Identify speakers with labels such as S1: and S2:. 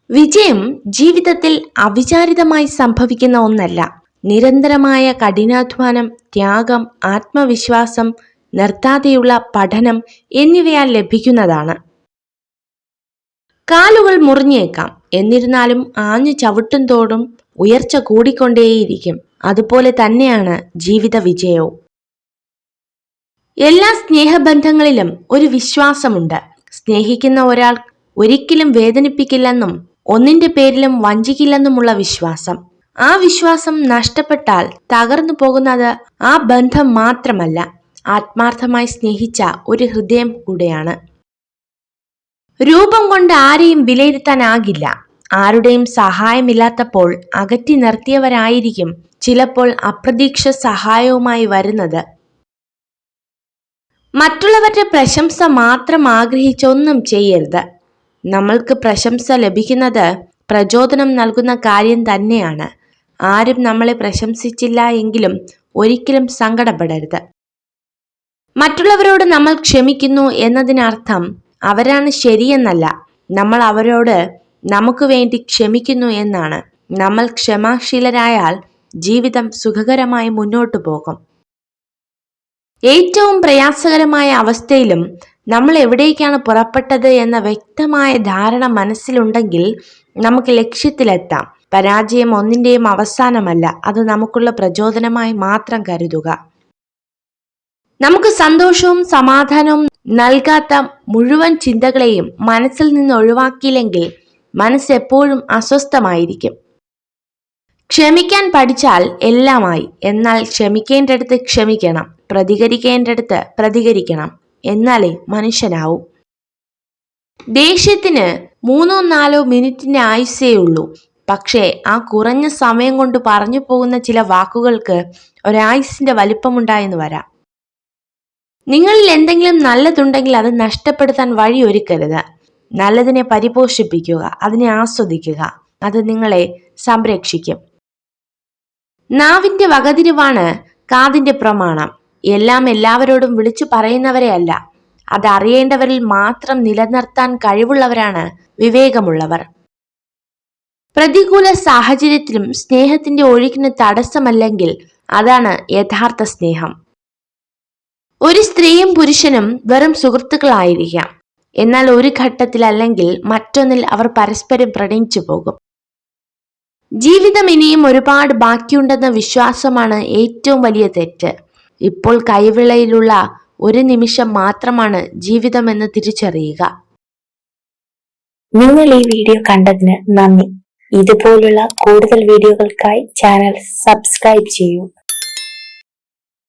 S1: വിജയം ജീവിതത്തിൽ അവിചാരിതമായി സംഭവിക്കുന്ന ഒന്നല്ല. നിരന്തരമായ കഠിനാധ്വാനം, ത്യാഗം, ആത്മവിശ്വാസം, നിർത്താതെയുള്ള പഠനം എന്നിവയാൽ ലഭിക്കുന്നതാണ്. കാലുകൾ മുറിഞ്ഞേക്കാം, എന്നിരുന്നാലും ആഞ്ഞു ചവിട്ടും തോറും ഉയർച്ച കൂടിക്കൊണ്ടേയിരിക്കും. അതുപോലെ തന്നെയാണ് ജീവിത വിജയവും. എല്ലാ സ്നേഹബന്ധങ്ങളിലും ഒരു വിശ്വാസമുണ്ട്. സ്നേഹിക്കുന്ന ഒരാൾ ഒരിക്കലും വേദനിപ്പിക്കില്ലെന്നും ഒന്നിന്റെ പേരിലും വഞ്ചിക്കില്ലെന്നുമുള്ള വിശ്വാസം. ആ വിശ്വാസം നഷ്ടപ്പെട്ടാൽ തകർന്നു പോകുന്നത് ആ ബന്ധം മാത്രമല്ല, ആത്മാർത്ഥമായി സ്നേഹിച്ച ഒരു ഹൃദയം കൂടെയാണ്. രൂപം കൊണ്ട് ആരെയും വിലയിരുത്താനാകില്ല. ആരുടെയും സഹായമില്ലാത്തപ്പോൾ അകറ്റി നിർത്തിയവരായിരിക്കും ചിലപ്പോൾ അപ്രതീക്ഷിത സഹായവുമായി വരുന്നത്. മറ്റുള്ളവരുടെ പ്രശംസ മാത്രം ആഗ്രഹിച്ചൊന്നും ചെയ്യരുത്. നമ്മൾക്ക് പ്രശംസ ലഭിക്കുന്നത് പ്രചോദനം നൽകുന്ന കാര്യം തന്നെയാണ്. ആരും നമ്മളെ പ്രശംസിച്ചില്ല എങ്കിലും ഒരിക്കലും സങ്കടപ്പെടരുത്. മറ്റുള്ളവരോട് നമ്മൾ ക്ഷമിക്കുന്നു എന്നതിനർത്ഥം അവരാണ് ശരിയെന്നല്ല, നമ്മൾ അവരോട് നമുക്ക് വേണ്ടി ക്ഷമിക്കുന്നു എന്നാണ്. നമ്മൾ ക്ഷമാശീലരായാൽ ജീവിതം സുഖകരമായി മുന്നോട്ടു പോകും. ഏറ്റവും പ്രയാസകരമായ അവസ്ഥയിലും നമ്മൾ എവിടേക്കാണ് പുറപ്പെട്ടത് എന്ന വ്യക്തമായ ധാരണ മനസ്സിലുണ്ടെങ്കിൽ നമുക്ക് ലക്ഷ്യത്തിലെത്താം. പരാജയം ഒന്നിന്റെയും അവസാനമല്ല, അത് നമുക്കുള്ള പ്രചോദനമായി മാത്രം കരുതുക. നമുക്ക് സന്തോഷവും സമാധാനവും നൽകാത്ത മുഴുവൻ ചിന്തകളെയും മനസ്സിൽ നിന്ന് ഒഴിവാക്കിയില്ലെങ്കിൽ മനസ്സ് എപ്പോഴും അസ്വസ്ഥമായിരിക്കും. ക്ഷമിക്കാൻ പഠിച്ചാൽ എല്ലാമായി. എന്നാൽ ക്ഷമിക്കേണ്ടടുത്ത് ക്ഷമിക്കണം, പ്രതികരിക്കേണ്ടടുത്ത് പ്രതികരിക്കണം. എന്നാലേ മനുഷ്യനാവൂ. ദേഷ്യത്തിന് 3-4 മിനിറ്റിന്റെ ആയുസ്സേ ഉള്ളൂ. പക്ഷേ ആ കുറഞ്ഞ സമയം കൊണ്ട് പറഞ്ഞു പോകുന്ന ചില വാക്കുകൾക്ക് ഒരായുസിന്റെ വലിപ്പമുണ്ടായെന്ന് വരാം. നിങ്ങളിൽ എന്തെങ്കിലും നല്ലതുണ്ടെങ്കിൽ അത് നഷ്ടപ്പെടുത്താൻ വഴിയൊരുക്കരുത്. നല്ലതിനെ പരിപോഷിപ്പിക്കുക, അതിനെ ആസ്വദിക്കുക. അത് നിങ്ങളെ സംരക്ഷിക്കും. നാവിന്റെ വകതിരിവാണ് കാതിന്റെ പ്രമാണം. എല്ലാം എല്ലാവരോടും വിളിച്ചു പറയുന്നവരെ അല്ല, അതറിയേണ്ടവരിൽ മാത്രം നിലനിർത്താൻ കഴിവുള്ളവരാണ് വിവേകമുള്ളവർ. പ്രതികൂല സാഹചര്യത്തിലും സ്നേഹത്തിന്റെ ഒഴുക്കിന് തടസ്സമല്ലെങ്കിൽ അതാണ് യഥാർത്ഥ സ്നേഹം. ഒരു സ്ത്രീയും പുരുഷനും വെറും സുഹൃത്തുക്കളായിരിക്കാം, എന്നാൽ ഒരു ഘട്ടത്തിൽ അല്ലെങ്കിൽ മറ്റൊന്നിൽ അവർ പരസ്പരം പ്രണയിച്ചു പോകും. ജീവിതം ഇനിയും ഒരുപാട് ബാക്കിയുണ്ടെന്ന വിശ്വാസമാണ് ഏറ്റവും വലിയ തെറ്റ്. ഇപ്പോൾ കൈവിളയിലുള്ള ഒരു നിമിഷം മാത്രമാണ് ജീവിതമെന്ന് തിരിച്ചറിയുക.
S2: നിങ്ങൾ ഈ വീഡിയോ കണ്ടതിന് നന്ദി. ഇതുപോലുള്ള കൂടുതൽ വീഡിയോകൾക്കായി ചാനൽ സബ്സ്ക്രൈബ് ചെയ്യൂ.